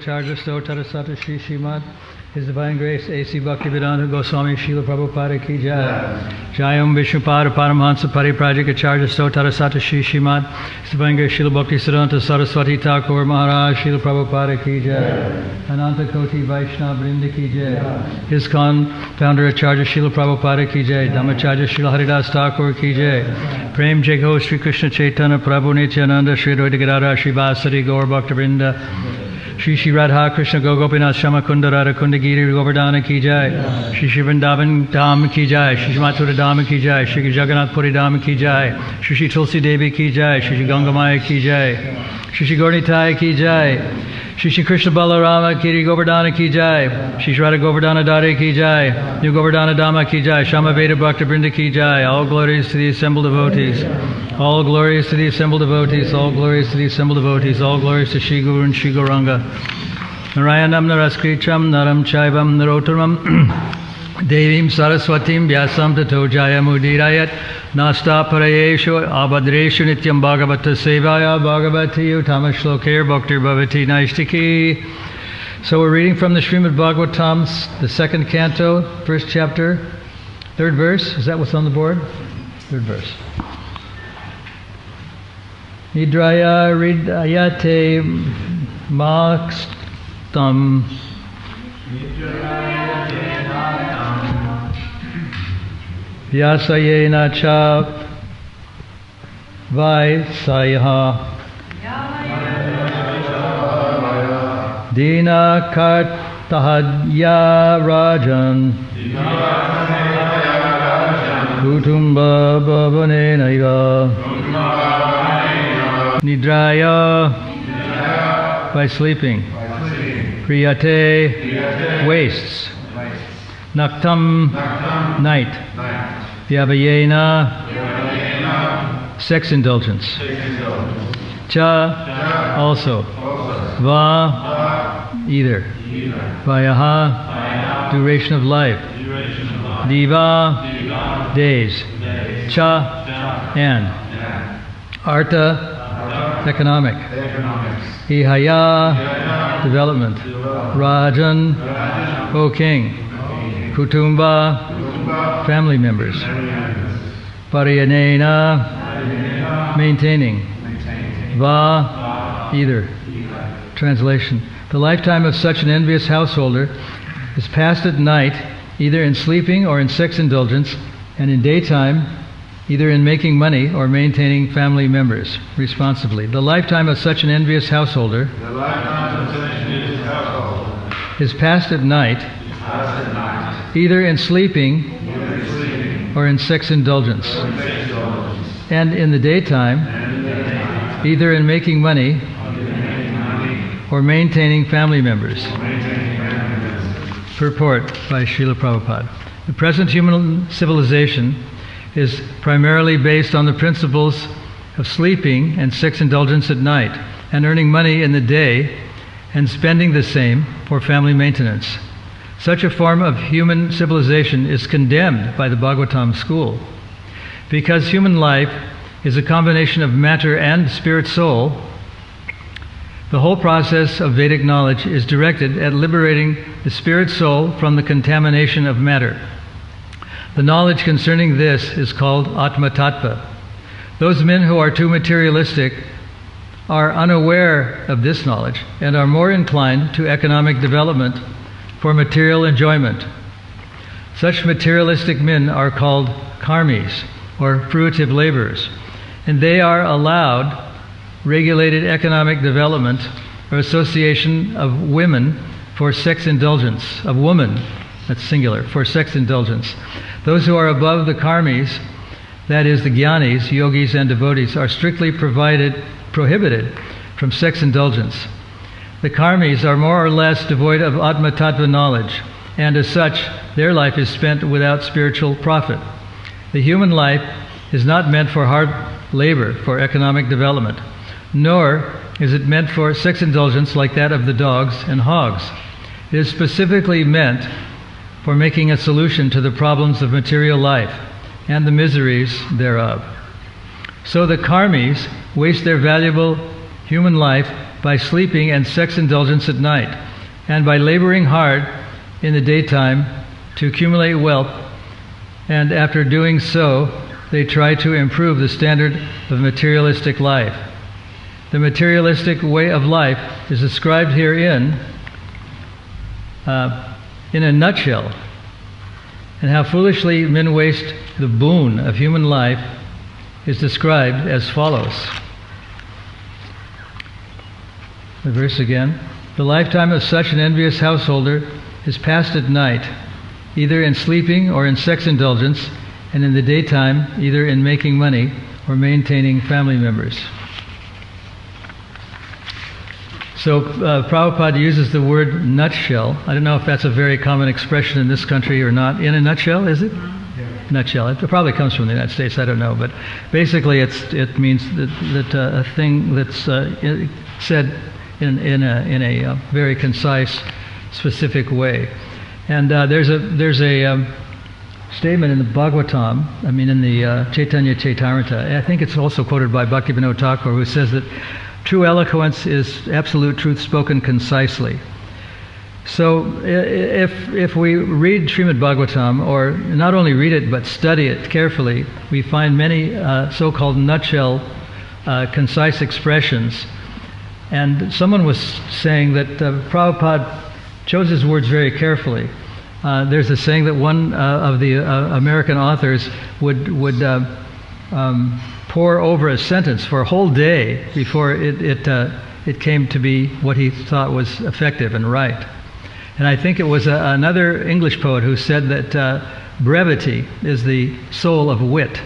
Acharya Stotara Sata Shri Srimad His Divine Grace A.C. Bhaktivedanta Goswami Srila Prabhupada Ki Jai. Jayam Vishnupada Paramhansa Pariprajika Acharya Stotara Sata Shri Srimad His Divine Grace Srila Bhaktisiddhanta Saraswati Thakur Maharaj Srila Prabhupada Ki Jai. Ananta Koti Vaishnava Vrinda Ki Jai. ISKCON Founder Acharya Srila Prabhupada Ki Jai. Dhammacharya Srila Haridas Thakur Ki Jai. Prem Jai Shri Krishna Chaitanya Prabhu Nityananda Shri Advaita Gadadhar Shri Vasari Gaur Bhakta Vrinda Shri Shri Radha Krishna Gopinath Shama Kunda Radha Kunda Giri Govardhana Ki Jai. Shri Shri Vrindavan Dham Ki Jai. Shri Shri Mathura Dham Ki Jai. Shri Jagannath Puri Dham Ki Jai. Shri Shri Tulsi Devi Ki Jai. Shri Shri Gangamaya Ki Jai. Shri Shri Gaurnitai Ki Jai. Shri Shri Krishna Balarama Kiri Govardhana Ki Jai. Shri Shri Radha Govardhana Dare Ki Jai. New Govardhana Dhamma Ki Jai. Shama Veda Bhakta Vrinda Ki Jai. All glories to the assembled devotees. All glories to the assembled devotees. All glories to the assembled devotees. All glories to Shri Guru and Shri Gauranga. Narayanam Naraskricham Naram Chaivam Narotaram Devim Saraswatim Vyasam Tato Jayamudirayat Nasta Parayeshu Abhadreshu Nityam Bhagavata Sevaya Bhagavati Uttama Shlokir Bhaktir Bhavati Naistiki. So we're reading from the Srimad Bhagavatam, the second canto, first chapter, third verse. Is that what's on the board? Third verse. Nidraya Ridayate Makstam Vyasayena Cha Vaisayha Dina Kartahadya Rajan Kutumba Bhavane Naiva Nidraya by sleeping. Priyate wastes. Naktam night. Vyavayena sex indulgence. Cha also. Va either. Vayaha duration of life. Diva days. Cha and. Artha economic. Ihaya development. Rajan O king. Kutumba family members. Pariyanena maintaining. Va either. Translation. The lifetime of such an envious householder is passed at night either in sleeping or in sex indulgence, and in daytime either in making money or maintaining family members responsibly. The lifetime of such an envious householder is passed at night either in sleeping or in sex indulgence, and in the daytime either in making money or maintaining family members. Purport by Srila Prabhupada. The present human civilization is primarily based on the principles of sleeping and sex indulgence at night, and earning money in the day and spending the same for family maintenance. Such a form of human civilization is condemned by the Bhagavatam school. Because human life is a combination of matter and spirit soul, the whole process of Vedic knowledge is directed at liberating the spirit soul from the contamination of matter. The knowledge concerning this is called Atma Tattva. Those men who are too materialistic are unaware of this knowledge and are more inclined to economic development for material enjoyment. Such materialistic men are called karmis, or fruitive laborers, and they are allowed regulated economic development or association of women for sex indulgence, of woman, that's singular, for sex indulgence. Those who are above the karmis, that is the jnanis, yogis and devotees, are strictly prohibited from sex indulgence. The karmis are more or less devoid of Atma Tattva knowledge, and as such, their life is spent without spiritual profit. The human life is not meant for hard labor for economic development, nor is it meant for sex indulgence like that of the dogs and hogs. It is specifically meant for making a solution to the problems of material life and the miseries thereof. So the karmis waste their valuable human life by sleeping and sex indulgence at night, and by laboring hard in the daytime to accumulate wealth, and after doing so, they try to improve the standard of materialistic life. The materialistic way of life is described herein in a nutshell, and how foolishly men waste the boon of human life is described as follows. The verse again. The lifetime of such an envious householder is passed at night, either in sleeping or in sex indulgence, and in the daytime, either in making money or maintaining family members. So Prabhupada uses the word nutshell. I don't know if that's a very common expression in this country or not. In a nutshell, is it? Yeah. Nutshell. It probably comes from the United States. I don't know, but basically, it means that a thing that's said in a very concise, specific way. And there's a statement in the Bhagavatam. I mean, in the Chaitanya Chaitamrita. I think it's also quoted by Bhaktivinoda Thakur, who says that true eloquence is absolute truth spoken concisely. So if we read Srimad Bhagavatam, or not only read it but study it carefully, we find many so-called nutshell, concise expressions. And someone was saying that Prabhupada chose his words very carefully. There's a saying that one of the American authors would pore over a sentence for a whole day before it came to be what he thought was effective and right. And I think it was another English poet who said that brevity is the soul of wit.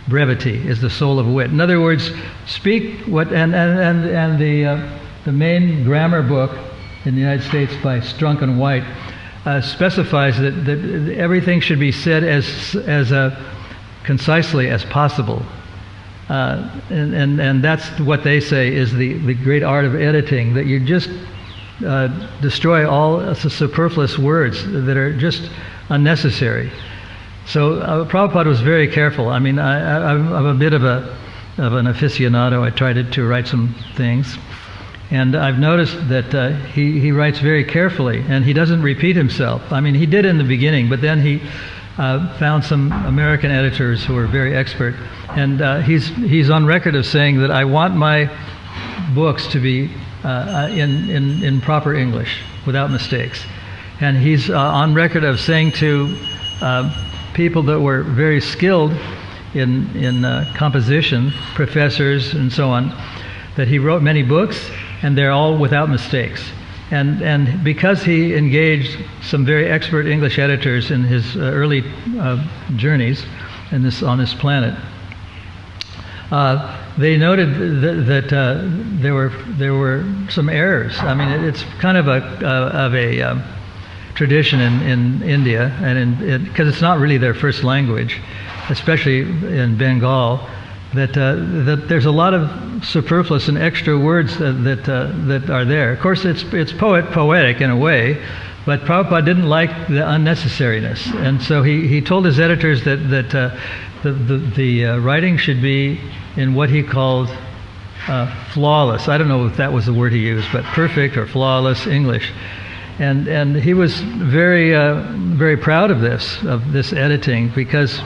Brevity is the soul of wit. In other words, speak what and the main grammar book in the United States by Strunk and White specifies that everything should be said as concisely as possible. And that's what they say is the great art of editing, that you just destroy all the superfluous words that are just unnecessary. So Prabhupada was very careful. I mean, I'm a bit of an aficionado. I tried to write some things. And I've noticed that he writes very carefully, and he doesn't repeat himself. I mean, he did in the beginning, but then he found some American editors who were very expert. And he's on record of saying that I want my books to be in proper English, without mistakes. And he's on record of saying to people that were very skilled in composition, professors and so on, that he wrote many books, and they're all without mistakes. And because he engaged some very expert English editors in his early journeys on this planet, they noted that there were some errors. I mean, it's kind of a tradition in India, and because it's not really their first language, especially in Bengal, that there's a lot of superfluous and extra words that are there. Of course, it's poetic in a way, but Prabhupada didn't like the unnecessariness, and so he told his editors that the writing should be in what he called flawless. I don't know if that was the word he used, but perfect or flawless English. And he was very proud of this editing, because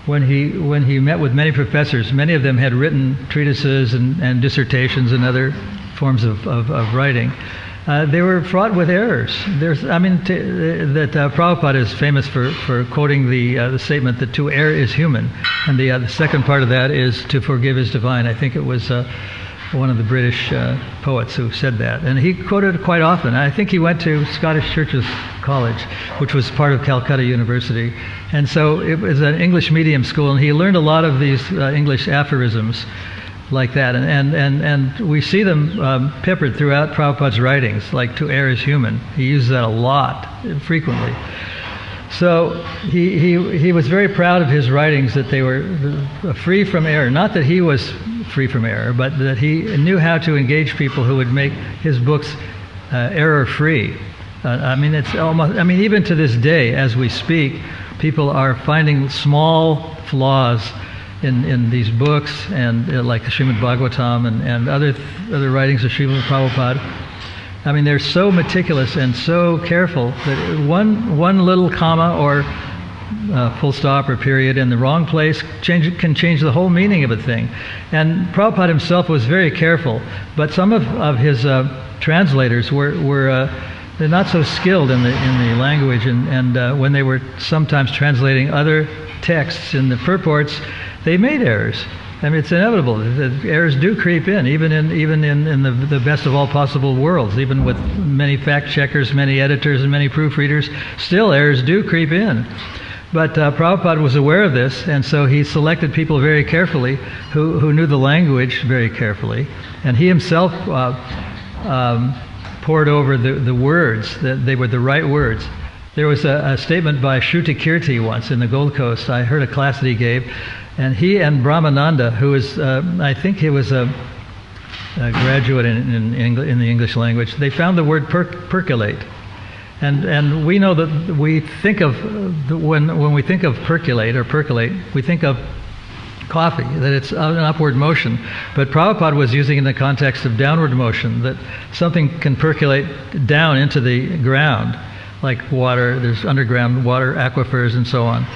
when he met with many professors, many of them had written treatises and dissertations and other forms of writing. They were fraught with errors. Prabhupada is famous for quoting the statement that to err is human, and the second part of that is to forgive is divine. I think it was one of the British poets who said that, and he quoted it quite often. I think he went to Scottish Churches College, which was part of Calcutta University, and so it was an English medium school, and he learned a lot of these English aphorisms like that, and we see them peppered throughout Prabhupada's writings, like to err is human. He uses that a lot, frequently. So he was very proud of his writings, that they were free from error. Not that he was free from error, but that he knew how to engage people who would make his books error-free. Even to this day, as we speak, people are finding small flaws in these books, and like the Srimad Bhagavatam and other writings of Srila Prabhupada. I mean, they're so meticulous and so careful that one little comma or full stop or period in the wrong place can change the whole meaning of a thing. And Prabhupada himself was very careful, but some of his translators were they're not so skilled in the language, and when they were sometimes translating other texts in the purports, they made errors. I mean, it's inevitable. The errors do creep in, even in the best of all possible worlds. Even with many fact checkers, many editors, and many proofreaders, still errors do creep in. But Prabhupada was aware of this, and so he selected people very carefully who knew the language very carefully, and he himself pored over the words, that they were the right words. There was a statement by Shruti Kirti once in the Gold Coast. I heard a class that he gave, and he and Brahmananda, who was, I think he was a graduate in the English language, they found the word percolate. And we know that we think of, when we think of percolate, we think of coffee, that it's an upward motion. But Prabhupada was using it in the context of downward motion, that something can percolate down into the ground, like water. There's underground water aquifers and so on.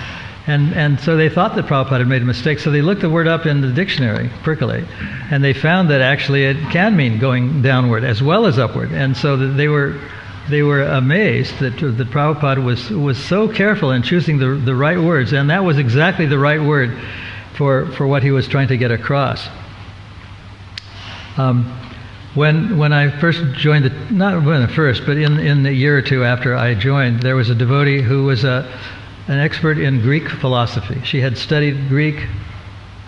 And so they thought that Prabhupada had made a mistake, so they looked the word up in the dictionary, percolate, and they found that actually it can mean going downward as well as upward. And so that they were amazed that Prabhupada was so careful in choosing the right words, and that was exactly the right word for what he was trying to get across. When I first joined, not when at first, but in the year or two after I joined, there was a devotee who was an expert in Greek philosophy. She had studied Greek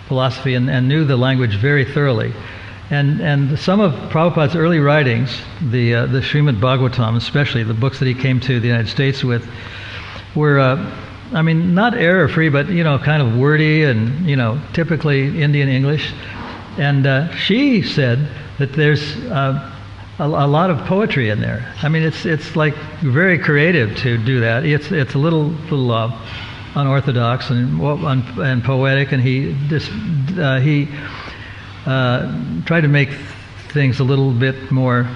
philosophy and knew the language very thoroughly. And some of Prabhupada's early writings, the Srimad Bhagavatam especially, the books that he came to the United States with, were, I mean, not error-free, but, kind of wordy and, typically Indian English. And she said that there's a lot of poetry in there. I mean, it's like very creative to do that. It's a little unorthodox and poetic, and he tried to make things a little bit more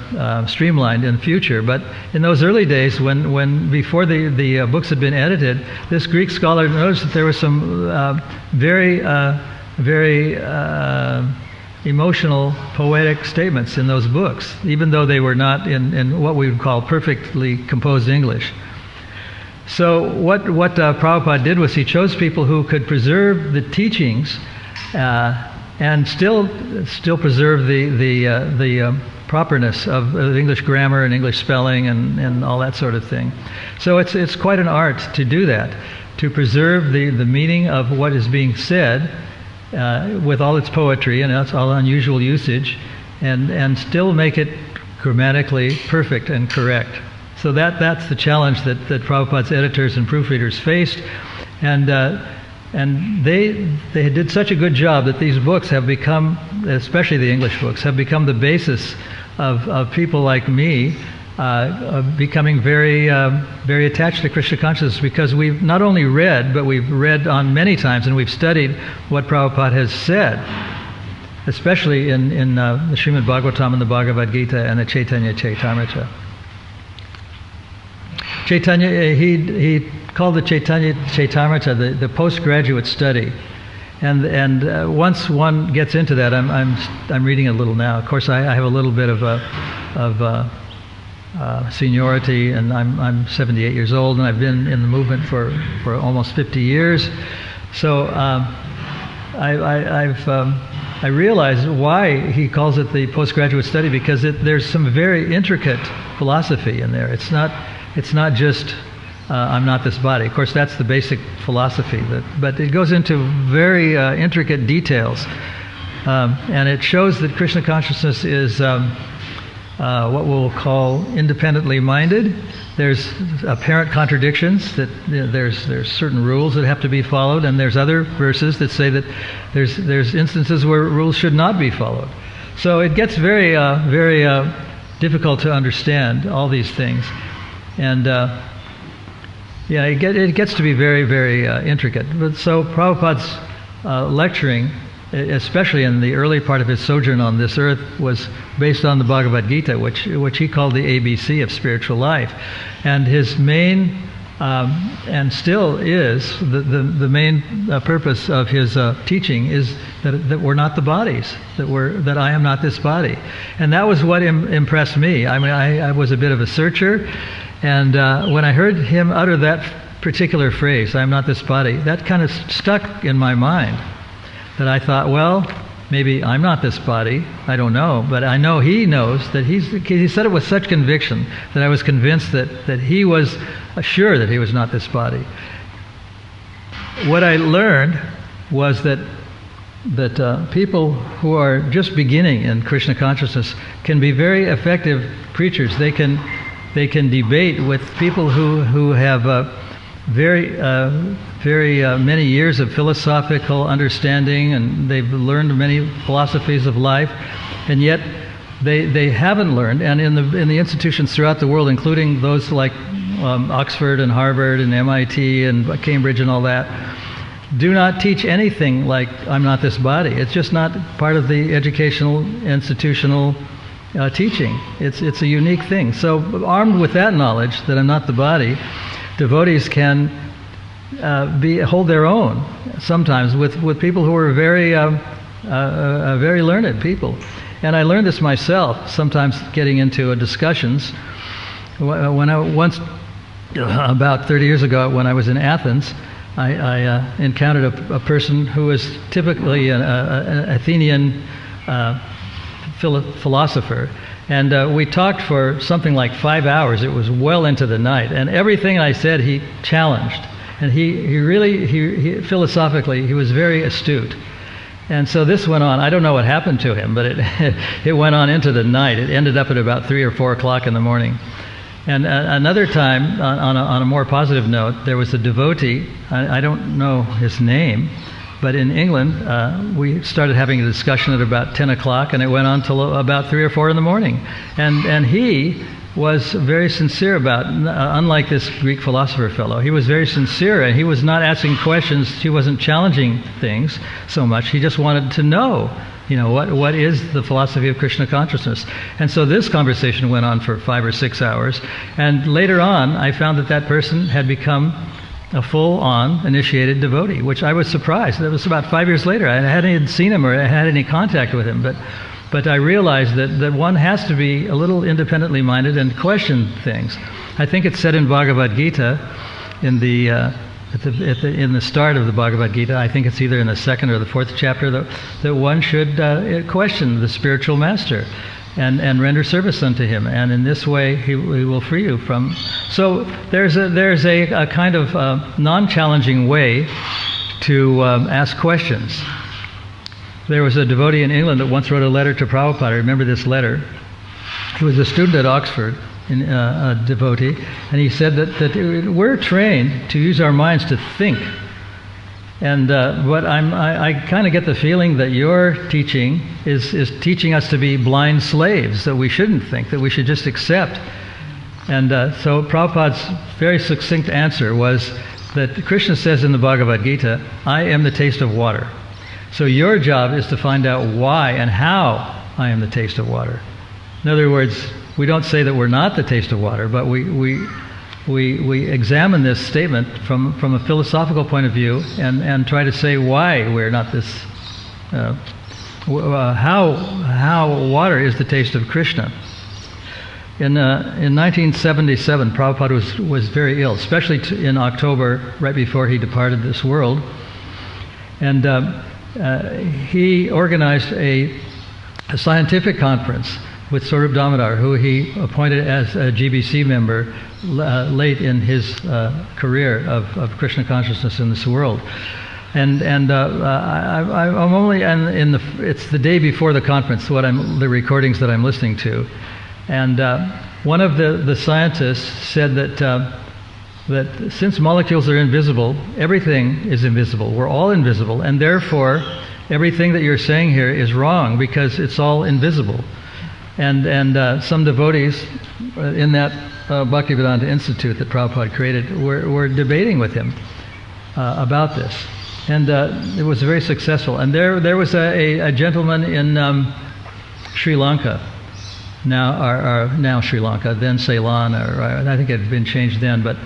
streamlined in the future. But in those early days, when before the books had been edited, this Greek scholar noticed that there were some very emotional, poetic statements in those books, even though they were not in what we would call perfectly composed English. So what Prabhupada did was he chose people who could preserve the teachings and still preserve the properness of English grammar and English spelling and all that sort of thing. So it's quite an art to do that, to preserve the meaning of what is being said with all its poetry and its all unusual usage, and still make it grammatically perfect and correct. So that's the challenge that Prabhupada's editors and proofreaders faced, and they did such a good job that these books have become, especially the English books, have become the basis of people like me becoming very attached to Krishna consciousness, because we've not only read, but we've read on many times, and we've studied what Prabhupada has said, especially in the Srimad Bhagavatam and the Bhagavad Gita and the Chaitanya Chaitamrita. Chaitanya, he called the Chaitanya Chaitamrita the postgraduate study, and once one gets into that, I'm reading a little now. Of course, I have a little bit of seniority, and I'm 78 years old, and I've been in the movement for almost 50 years. So I realize why he calls it the postgraduate study, because there's some very intricate philosophy in there. It's not just I'm not this body. Of course, that's the basic philosophy, but it goes into very intricate details, and it shows that Krishna consciousness is what we'll call independently minded. There's apparent contradictions, that there's certain rules that have to be followed, and there's other verses that say that there's instances where rules should not be followed. So it gets very difficult to understand all these things, and it gets to be very intricate. But so Prabhupada's lecturing, especially in the early part of his sojourn on this earth, was based on the Bhagavad Gita, which he called the ABC of spiritual life. And his main, and still is, the main purpose of his teaching is that we're not the bodies, that I am not this body. And that was what impressed me. I mean, I was a bit of a searcher, and when I heard him utter that particular phrase, I am not this body, that kind of stuck in my mind. That I thought, well, maybe I'm not this body, I don't know, but I know he knows that he said it with such conviction that I was convinced that he was sure that he was not this body. What I learned was that people who are just beginning in Krishna consciousness can be very effective preachers. They can debate with people who have very many years of philosophical understanding, and they've learned many philosophies of life, and yet they haven't learned. And in the institutions throughout the world, including those like Oxford and Harvard and MIT and Cambridge and all that, do not teach anything like I'm not this body. It's just not part of the educational institutional teaching. It's a unique thing. So armed with that knowledge that I'm not the body, devotees can hold their own sometimes with people who are very learned people. And I learned this myself, sometimes getting into discussions. When I once, about 30 years ago, when I was in Athens, I encountered a person who was typically an Athenian philosopher. And we talked for something like 5 hours. It was well into the night. And everything I said, he challenged. And he really philosophically, he was very astute. And so this went on. I don't know what happened to him, but it went on into the night. It ended up at about 3 or 4 o'clock in the morning. And another time, on a more positive note, there was a devotee. I don't know his name, but in England, we started having a discussion at about 10 o'clock, and it went on till about 3 or 4 in the morning. And he was very sincere about, unlike this Greek philosopher fellow, he was very sincere, and he was not asking questions, he wasn't challenging things so much, he just wanted to know, what is the philosophy of Krishna consciousness. And so this conversation went on for 5 or 6 hours, and later on, I found that person had become a full-on initiated devotee, which I was surprised. That was about 5 years later. I hadn't even seen him or had any contact with him, but I realized that one has to be a little independently minded and question things. I think it's said in Bhagavad Gita, in the start of the Bhagavad Gita, I think it's either in the 2nd or the 4th chapter, that one should question the spiritual master and render service unto him, and in this way he will free you from. So there's a kind of non-challenging way to ask questions. There was a devotee in England that once wrote a letter to Prabhupada. I remember this letter. He was a student at Oxford, a devotee, and he said that we're trained to use our minds to think. And but I kind of get the feeling that your teaching is teaching us to be blind slaves, that we shouldn't think, that we should just accept. And so Prabhupada's very succinct answer was that Krishna says in the Bhagavad Gita, I am the taste of water. So your job is to find out why and how I am the taste of water. In other words, we don't say that we're not the taste of water, but we examine this statement from a philosophical point of view and try to say why we're not this, how water is the taste of Krishna. In 1977, Prabhupada was very ill, especially in October, right before he departed this world. And he organized a scientific conference with Swarup Damodar, who he appointed as a GBC member late in his career of Krishna consciousness in this world. And I'm only it's the day before the conference, the recordings that I'm listening to, and one of the scientists said that since molecules are invisible, everything is invisible. We're all invisible, and therefore everything that you're saying here is wrong because it's all invisible. And some devotees in that Bhaktivedanta Institute that Prabhupada created were debating with him about this. And it was very successful. And there was a gentleman in Sri Lanka, now Sri Lanka, then Ceylon, or I think it had been changed then, but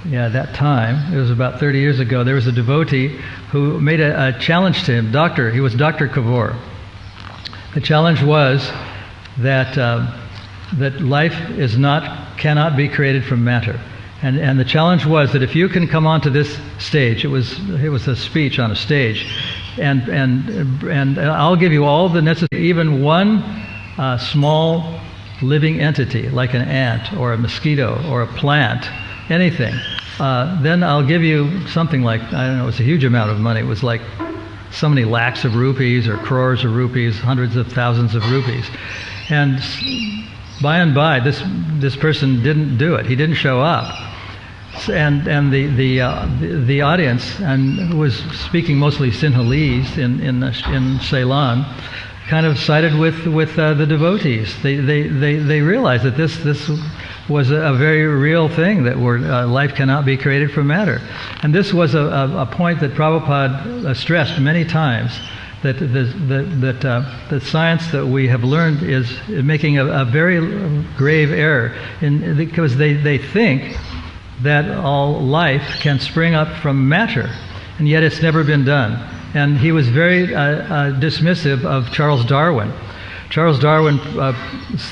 that time, it was about 30 years ago, there was a devotee who made a challenge to him. He was Dr. Kavor. The challenge was that life cannot be created from matter. And the challenge was that if you can come onto this stage, it was a speech on a stage, and I'll give you all the necessary, even one small living entity like an ant or a mosquito or a plant, anything, then I'll give you something like, I don't know, it was a huge amount of money. It was like so many lakhs of rupees or crores of rupees, hundreds of thousands of rupees. And by and by, this person didn't do it. He didn't show up. And the audience, and who was speaking mostly Sinhalese in Ceylon, kind of sided with the devotees. They realized that this was a very real thing, that life cannot be created from matter. And this was a point that Prabhupada stressed many times, that the science that we have learned is making a very grave error, because they think that all life can spring up from matter, and yet it's never been done. And he was very dismissive of Charles Darwin. Charles Darwin's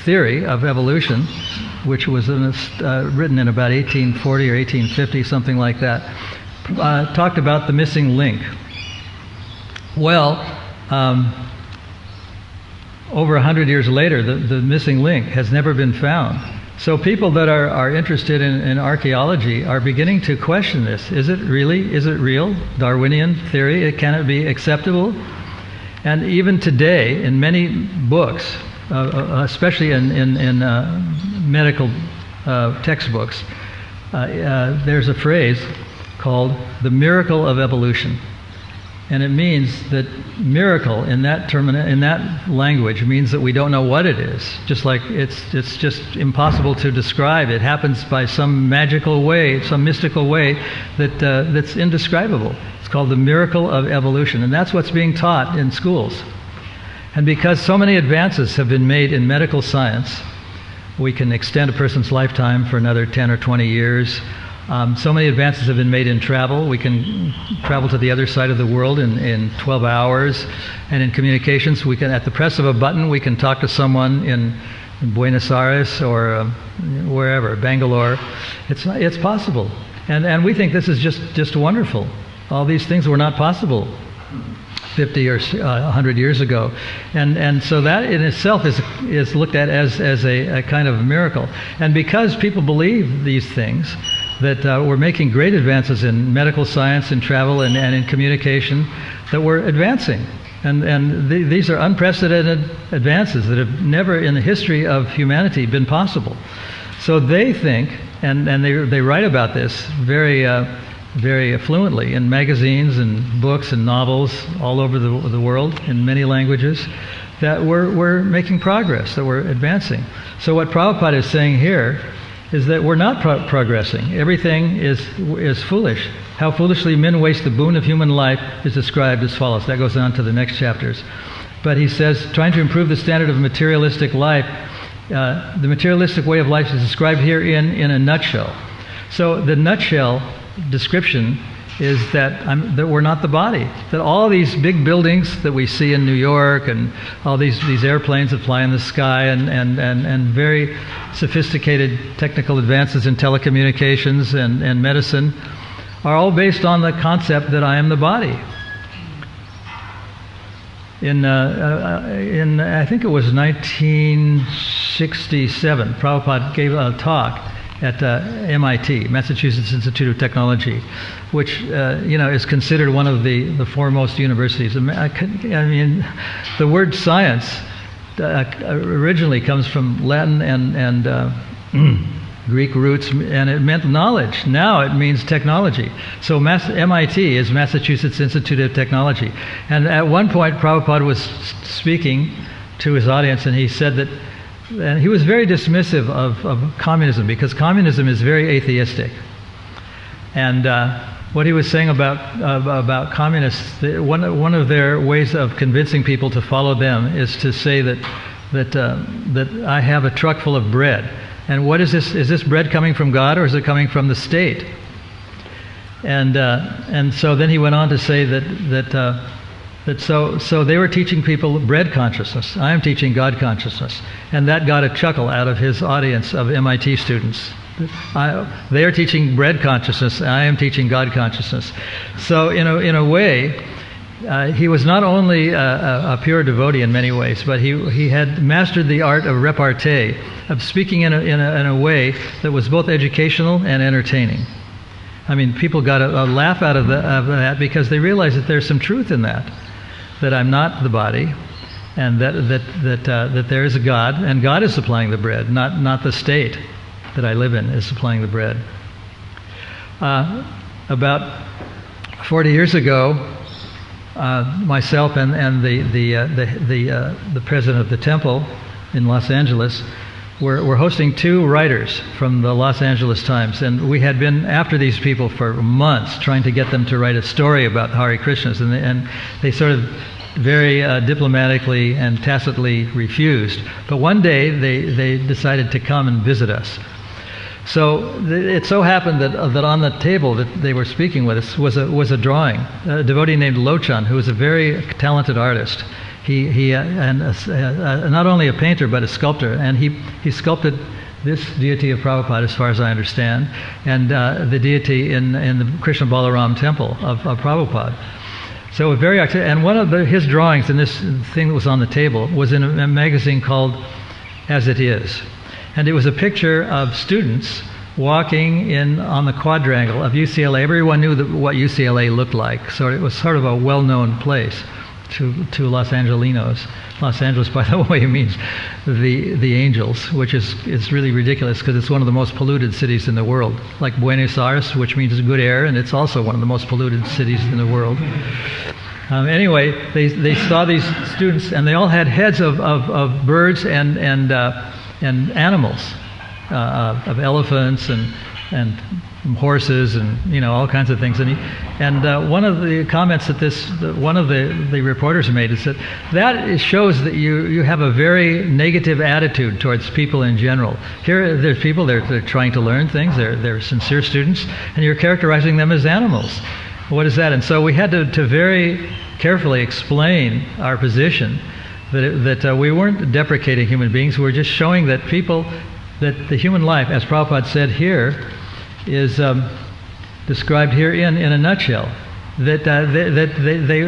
theory of evolution, which was written in about 1840 or 1850, something like that, talked about the missing link. Well, over 100 years later, the missing link has never been found. So people that are interested in archaeology are beginning to question this. Is it real? Darwinian theory, can it be acceptable? And even today, in many books, especially in medical textbooks, there's a phrase called the miracle of evolution. And it means that miracle in that language means that we don't know what it is. Just like it's just impossible to describe. It happens by some magical way, some mystical way that's indescribable. It's called the miracle of evolution, and that's what's being taught in schools. And because so many advances have been made in medical science, we can extend a person's lifetime for another 10 or 20 years. So many advances have been made in travel. We can travel to the other side of the world in 12 hours. And in communications, we can, at the press of a button, we can talk to someone in Buenos Aires or wherever, Bangalore. It's possible. And we think this is just wonderful. All these things were not possible 50 or 100 years ago. And so that in itself is looked at as a kind of miracle. And because people believe these things, that we're making great advances in medical science, in travel, and in communication, that we're advancing. And these are unprecedented advances that have never in the history of humanity been possible. So they think, and they write about this very fluently in magazines and books and novels all over the world in many languages, that we're making progress, that we're advancing. So what Prabhupada is saying here is that we're not progressing. Everything is foolish. How foolishly men waste the boon of human life is described as follows. That goes on to the next chapters. But he says, trying to improve the standard of materialistic life, the materialistic way of life is described here in a nutshell. So the nutshell description is that we're not the body. That all these big buildings that we see in New York and all these airplanes that fly in the sky and very sophisticated technical advances in telecommunications and medicine are all based on the concept that I am the body. In I think it was 1967, Prabhupada gave a talk at MIT, Massachusetts Institute of Technology, which is considered one of the foremost universities. I mean, the word science originally comes from Latin and Greek roots, and it meant knowledge. Now it means technology. So MIT is Massachusetts Institute of Technology. And at one point, Prabhupada was speaking to his audience, and he said that, and he was very dismissive of communism, because communism is very atheistic. And what he was saying about communists, one of their ways of convincing people to follow them is to say that I have a truck full of bread. And what is this? Is this bread coming from God or is it coming from the state? And so then he went on to say so they were teaching people bread consciousness. I am teaching God consciousness. And that got a chuckle out of his audience of MIT students. They are teaching bread consciousness. I am teaching God consciousness. So in a way, he was not only a pure devotee in many ways, but he had mastered the art of repartee, of speaking in a way that was both educational and entertaining. I mean, people got a laugh out of that because they realized that there's some truth in that I'm not the body, and that there is a God, and God is supplying the bread, not the state that I live in is supplying the bread. About 40 years ago, myself and the president of the temple in Los Angeles were hosting two writers from the Los Angeles Times, and we had been after these people for months trying to get them to write a story about Hare Krishnas, and they sort of very diplomatically and tacitly refused. But one day they decided to come and visit us. So it so happened that on the table that they were speaking with us was a drawing. A devotee named Lochan, who was a very talented artist. He not only a painter but a sculptor, and he sculpted this deity of Prabhupada, as far as I understand, and the deity in the Krishna Balaram temple of Prabhupada. So very active. And one of his drawings in this thing that was on the table was in a magazine called As It Is. And it was a picture of students walking on the quadrangle of UCLA. Everyone knew what UCLA looked like, so it was sort of a well-known place to Los Angelinos. Los Angeles, by the way, means the angels, which is really ridiculous because it's one of the most polluted cities in the world. Like Buenos Aires, which means good air, and it's also one of the most polluted cities in the world. Anyway, they saw these students, and they all had heads of birds and animals, of elephants and horses and all kinds of things. And one of the comments that one of the reporters made is that shows that you have a very negative attitude towards people in general. Here there's people they're trying to learn things. They're sincere students, and you're characterizing them as animals. What is that? And so we had to very carefully explain our position. That we weren't deprecating human beings. We were just showing that the human life, as Prabhupada said here, is described here in a nutshell. That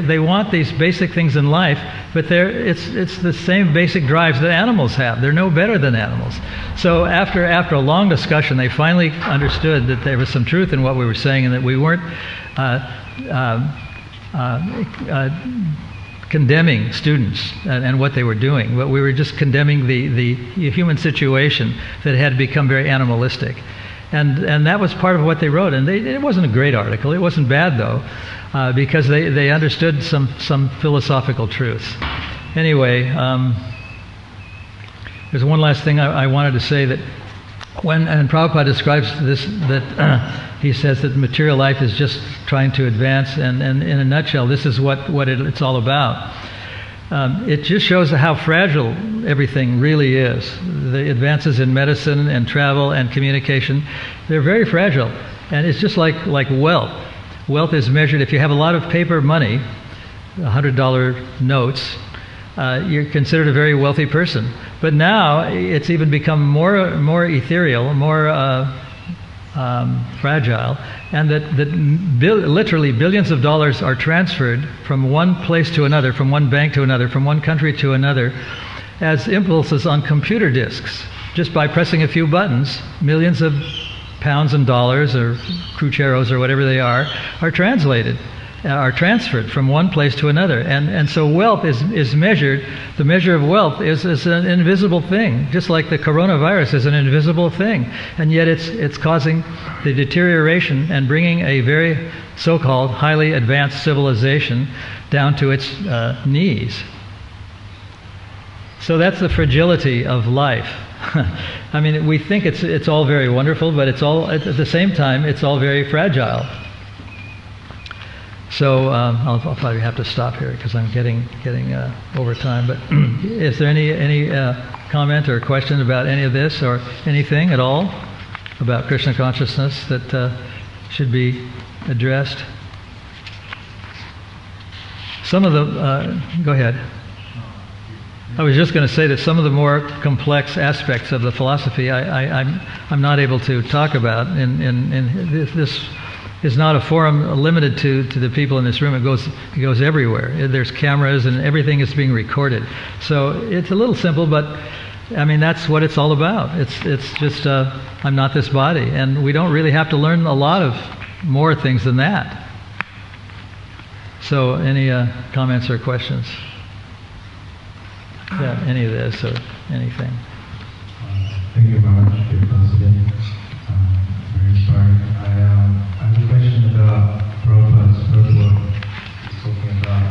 they want these basic things in life, but it's the same basic drives that animals have. They're no better than animals. So after a long discussion, they finally understood that there was some truth in what we were saying, and that we weren't condemning students and what they were doing, but we were just condemning the human situation that had become very animalistic. And that was part of what they wrote. And it wasn't a great article. It wasn't bad, though, because they understood some philosophical truths. Anyway, there's one last thing I wanted to say, that and Prabhupada describes this, that he says that material life is just trying to advance, and in a nutshell, this is what it's all about. It just shows how fragile everything really is. The advances in medicine and travel and communication, they're very fragile. And it's just like wealth. Wealth is measured, if you have a lot of paper money, $100 notes, you're considered a very wealthy person. But now it's even become more ethereal, more fragile, and that literally billions of dollars are transferred from one place to another, from one bank to another, from one country to another, as impulses on computer disks. Just by pressing a few buttons, millions of pounds and dollars, or cruceros, or whatever they are translated, are transferred from one place to another. And so wealth is measured, the measure of wealth is an invisible thing, just like the coronavirus is an invisible thing. And yet it's causing the deterioration and bringing a very so-called highly advanced civilization down to its knees. So that's the fragility of life. I mean, we think it's all very wonderful, but it's all, at the same time, it's all very fragile. So I'll probably have to stop here because I'm getting over time. But is there any comment or question about any of this or anything at all about Krishna consciousness that should be addressed? Some of the go ahead. I was just going to say that some of the more complex aspects of the philosophy I'm not able to talk about. In this is not a forum limited to the people in this room. It goes everywhere. There's cameras and everything is being recorded. So it's a little simple, but I mean that's what it's all about. It's just I'm not this body, and we don't really have to learn a lot of more things than that. So any comments or questions? Yeah, any of this or anything. Thank you very much for your class today. Very inspiring. I have a question about Prabhupada's first work. He's talking about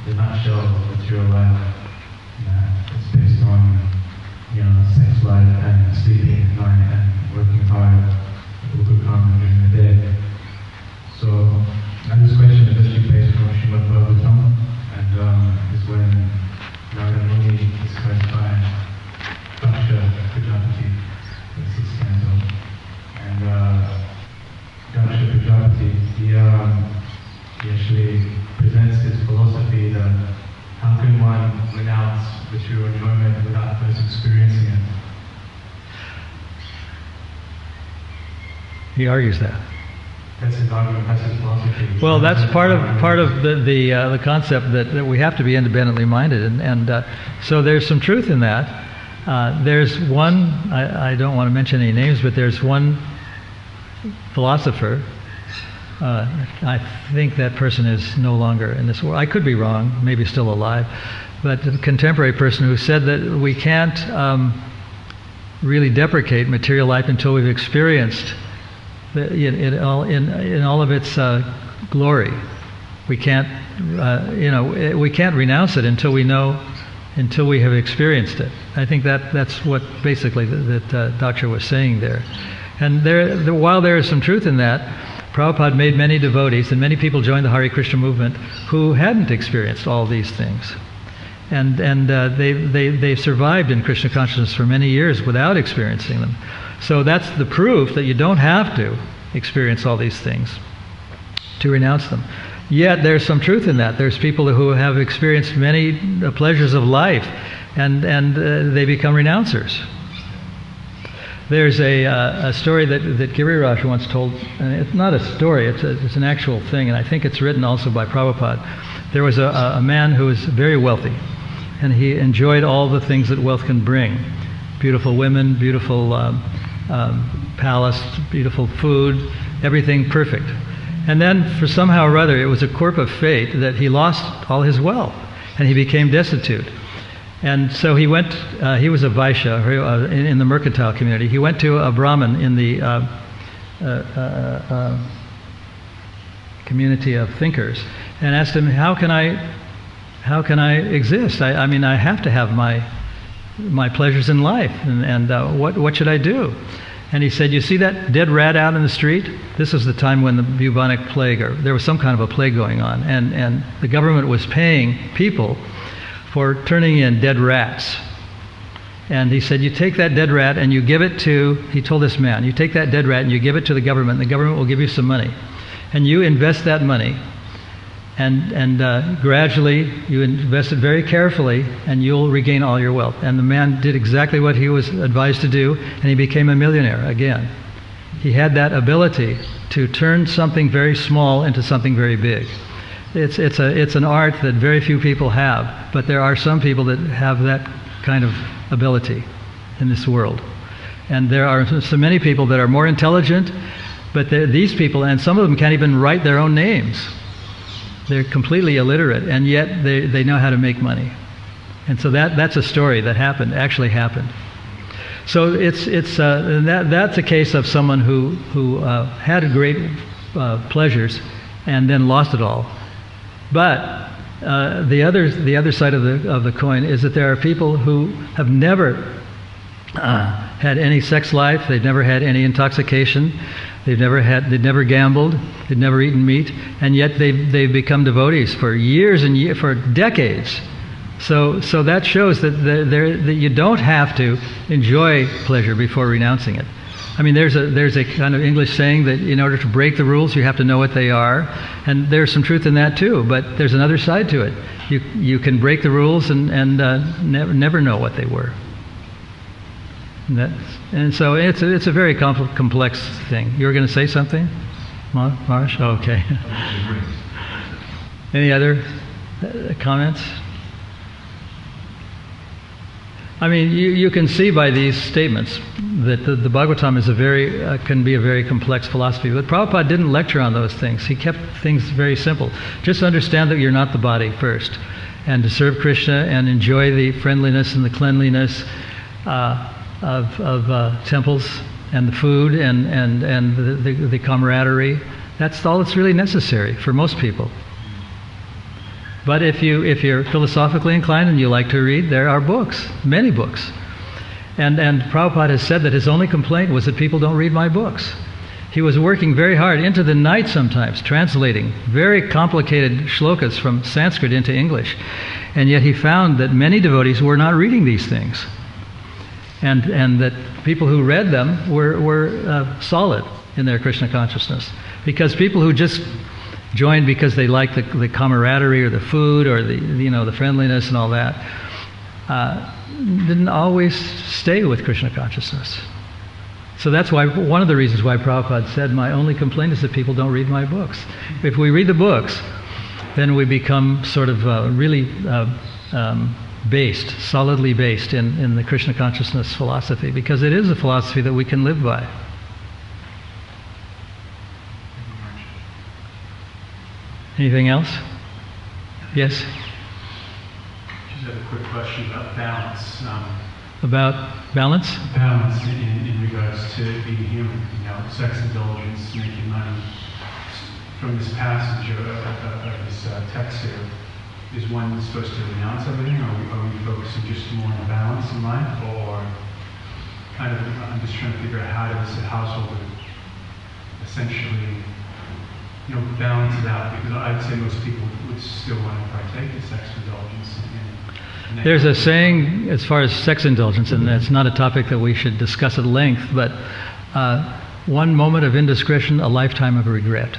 the nutshell of material life. It's based on, sex life and sleeping at night and working hard, good karma during the day. So, this question is actually based on Srimad Bhagavatam, and is when Narada Muni is classifying Daksha Prajapati, the 6th canto. And Daksha Prajapati, he actually presents his philosophy that how can one renounce material enjoyment without first experiencing it? He argues that. That's his argument, that's his philosophy. Well, that's part of the concept that we have to be independently minded, and so there's some truth in that. There's one, I don't want to mention any names, but there's one philosopher. I think that person is no longer in this world. I could be wrong, maybe still alive, but a contemporary person who said that we can't really deprecate material life until we've experienced in all of its glory. We can't, we can't renounce it until we have experienced it. I think that's what basically that Doctor was saying there. And while there is some truth in that, Prabhupada made many devotees, and many people joined the Hare Krishna movement who hadn't experienced all these things. And they survived in Krishna consciousness for many years without experiencing them. So that's the proof that you don't have to experience all these things to renounce them. Yet there's some truth in that. There's people who have experienced many pleasures of life, and they become renouncers. There's a story that Giriraj once told, and it's not a story, it's an actual thing, and I think it's written also by Prabhupada. There was a man who was very wealthy, and he enjoyed all the things that wealth can bring. Beautiful women, beautiful palace, beautiful food, everything perfect. And then for somehow or other, it was a quirk of fate that he lost all his wealth, and he became destitute. And so he went, he was a Vaishya in the mercantile community. He went to a Brahmin in the community of thinkers and asked him, how can I exist? I mean, I have to have my pleasures in life, and what should I do? And he said, you see that dead rat out in the street? This was the time when the bubonic plague, or there was some kind of a plague going on, and the government was paying people for turning in dead rats. And he said, you take that dead rat and you give it to, he told this man, you take that dead rat and you give it to the government will give you some money. And you invest that money, and gradually you invest it very carefully, and you'll regain all your wealth. And the man did exactly what he was advised to do, and he became a millionaire again. He had that ability to turn something very small into something very big. It's an art that very few people have, but there are some people that have that kind of ability in this world. And there are so many people that are more intelligent, but these people, and some of them can't even write their own names. They're completely illiterate, and yet they know how to make money. And so that's a story that actually happened. So that's a case of someone who had great pleasures and then lost it all. But the other side of the coin is that there are people who have never had any sex life. They'd never had any intoxication. They'd never gambled. They'd never eaten meat, and yet they've become devotees for years and years, for decades. So that shows that that you don't have to enjoy pleasure before renouncing it. I mean, there's a kind of English saying that in order to break the rules, you have to know what they are, and there's some truth in that too. But there's another side to it. You can break the rules and never know what they were. And so it's a very complex thing. You were going to say something, Marsh? Oh, okay. Any other comments? I mean, you can see by these statements that the Bhagavatam is can be a very complex philosophy. But Prabhupada didn't lecture on those things. He kept things very simple. Just understand that you're not the body first, and to serve Krishna and enjoy the friendliness and the cleanliness of temples and the food and the camaraderie. That's all that's really necessary for most people. But if you're philosophically inclined and you like to read, there are books, many books. And Prabhupada has said that his only complaint was that people don't read my books. He was working very hard into the night sometimes, translating very complicated shlokas from Sanskrit into English. And yet he found that many devotees were not reading these things. And that people who read them were solid in their Krishna consciousness. Because people who just joined because they liked the camaraderie or the food or the friendliness and all that, didn't always stay with Krishna consciousness. So that's why one of the reasons why Prabhupada said, my only complaint is that people don't read my books. If we read the books, then we become sort of really solidly based in the Krishna consciousness philosophy, because it is a philosophy that we can live by. Anything else? Yes? Just have a quick question about balance. About balance? Balance in regards to being human, sex indulgence, making money. From this passage of this text here, is one supposed to renounce everything, or are we focusing just more on balance in life, or kind of, I'm just trying to figure out how does a household essentially balance it out, because I'd say most people would still want to partake in sex indulgence. There's a saying as far as sex indulgence, and it's not a topic that we should discuss at length, but one moment of indiscretion, a lifetime of regret.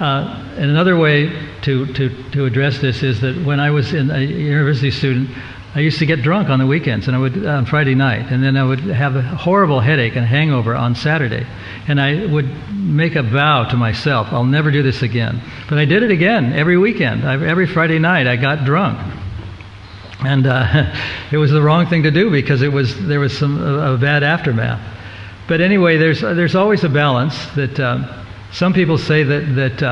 And another way to address this is that when I was a university student, I used to get drunk on the weekends, and I would on Friday night, and then I would have a horrible headache and hangover on Saturday, and I would make a vow to myself, I'll never do this again. But I did it again every weekend. Every Friday night I got drunk, and it was the wrong thing to do because there was a bad aftermath. But anyway, there's always a balance that some people say that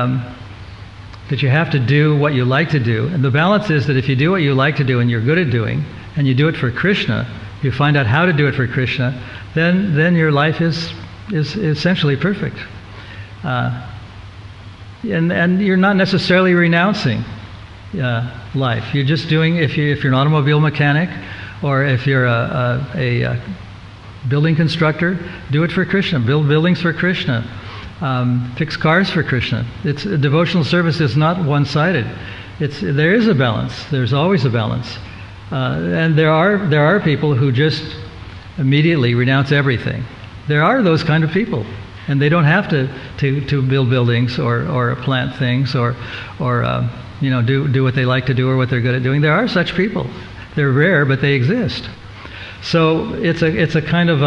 you have to do what you like to do. And the balance is that if you do what you like to do and you're good at doing, and you do it for Krishna, you find out how to do it for Krishna, then your life is essentially perfect. And you're not necessarily renouncing life. You're just doing, if you're an automobile mechanic, or if you're a building constructor, do it for Krishna. Build buildings for Krishna. Fix cars for Krishna. Devotional service is not one-sided. There is a balance. There's always a balance, and there are people who just immediately renounce everything. There are those kind of people, and they don't have to build buildings or plant things or do what they like to do or what they're good at doing. There are such people. They're rare, but they exist. So it's a kind of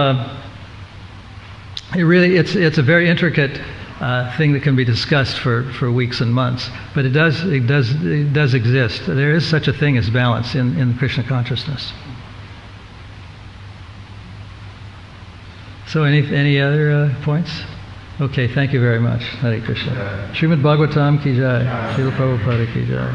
it's a very intricate thing that can be discussed for weeks and months, but it does exist. There is such a thing as balance in Krishna consciousness. So any other points? Okay, thank you very much. Hare Krishna. Srimad Bhagavatam ki jai. Srila Prabhupada ki jai.